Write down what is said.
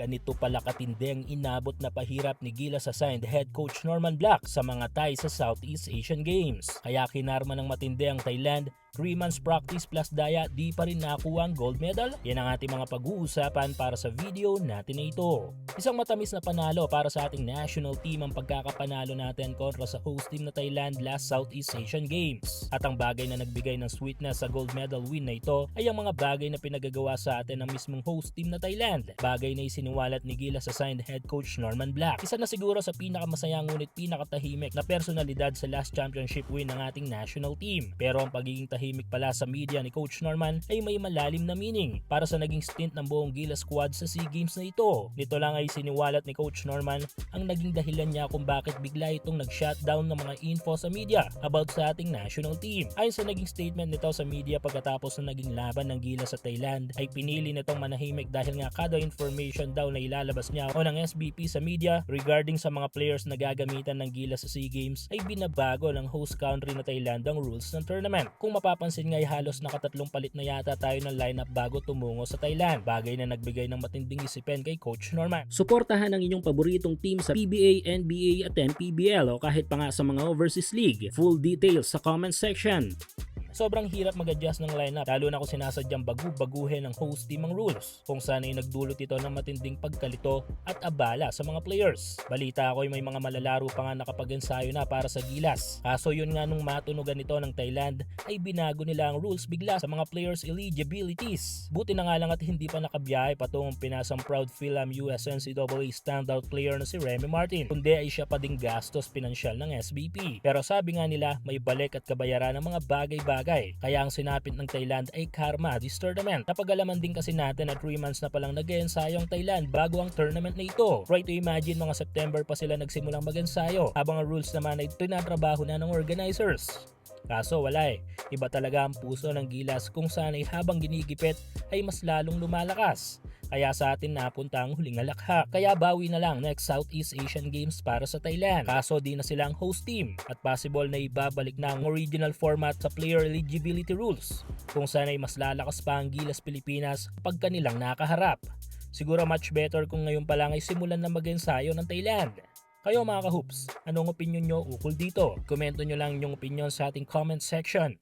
Ganito pala katindi ang inabot na pahirap ni Gilas assigned head coach Norman Black sa mga Thai sa Southeast Asian Games. Kaya kinarma ng matindi ang Thailand, 3 months practice plus daya, di pa rin nakuha ang gold medal? Yan ang ating mga pag-uusapan para sa video natin na ito. Isang matamis na panalo para sa ating national team ang pagkakapanalo natin kontra sa host team na Thailand last Southeast Asian Games. At ang bagay na nagbigay ng sweetness sa gold medal win na ito ay ang mga bagay na pinagagawa sa atin ng mismong host team na Thailand. Bagay na isiniwalat ni Gilas assigned head coach Norman Black. Isa na siguro sa pinakamasaya ngunit pinakatahimik na personalidad sa last championship win ng ating national team. Pero ang pagiging tahimik pala sa media ni Coach Norman ay may malalim na meaning para sa naging stint ng buong Gilas squad sa SEA Games na ito. Nito lang ay siniwalat ni Coach Norman ang naging dahilan niya kung bakit bigla itong nag-shutdown ng mga info sa media about sa ating national team. Ayon sa naging statement nito sa media pagkatapos ng naging laban ng Gilas sa Thailand ay pinili nitong manahimik dahil nga kada information daw na ilalabas niya o ng SBP sa media regarding sa mga players na gagamitan ng Gilas sa SEA Games ay binabago ng host country na Thailand ang rules ng tournament. Kung mapapansin nga ay halos nakatatlong palit na yata tayo ng lineup bago tumungo sa Thailand. Bagay na nagbigay ng matinding isipin kay Coach Norman. Suportahan ang inyong paboritong team sa PBA, NBA at NPBL o kahit pa nga sa mga overseas league. Full details sa comment section. Sobrang hirap mag-adjust ng lineup lalo na kung sinasadyang baguhin ng host team ang rules kung saan ay nagdulot ito ng matinding pagkalito at abala sa mga players. Balita ko ay may mga malalaro pa nga nakapag-ensayo na para sa Gilas. Kaso yun nga nung matunugan ito ng Thailand ay binago nila ang rules bigla sa mga players eligibilities. Buti na nga lang at hindi pa nakabiyahe patungong pinasang proud Philam US NCAA standout player na si Remy Martin kundi ay siya pa ding gastos pinansyal ng SBP. Pero sabi nga nila may balik at kabayaran ng mga bagay-bagay. Kaya ang sinapit ng Thailand ay karma this tournament. Napag-alaman din kasi natin na 3 months na palang nag-ensayo ang Thailand bago ang tournament na ito. Try to imagine mga September pa sila nagsimulang mag-ensayo habang ang rules naman ay tinatrabaho na ng organizers. Kaso wala iba talaga ang puso ng Gilas kung saan ay habang ginigipit ay mas lalong lumalakas. Kaya sa atin napunta ang huling alakhak. Kaya bawi na lang next Southeast Asian Games para sa Thailand. Kaso di na sila ang host team at possible na ibabalik na ang original format sa player eligibility rules kung saan ay mas lalakas pa ang Gilas Pilipinas pag kanilang nakaharap. Siguro much better kung ngayon pa lang ay simulan na mag-ensayo ng Thailand. Kayo mga ka-hoops, anong opinion nyo ukol dito? Komento nyo lang yung opinion sa ating comment section.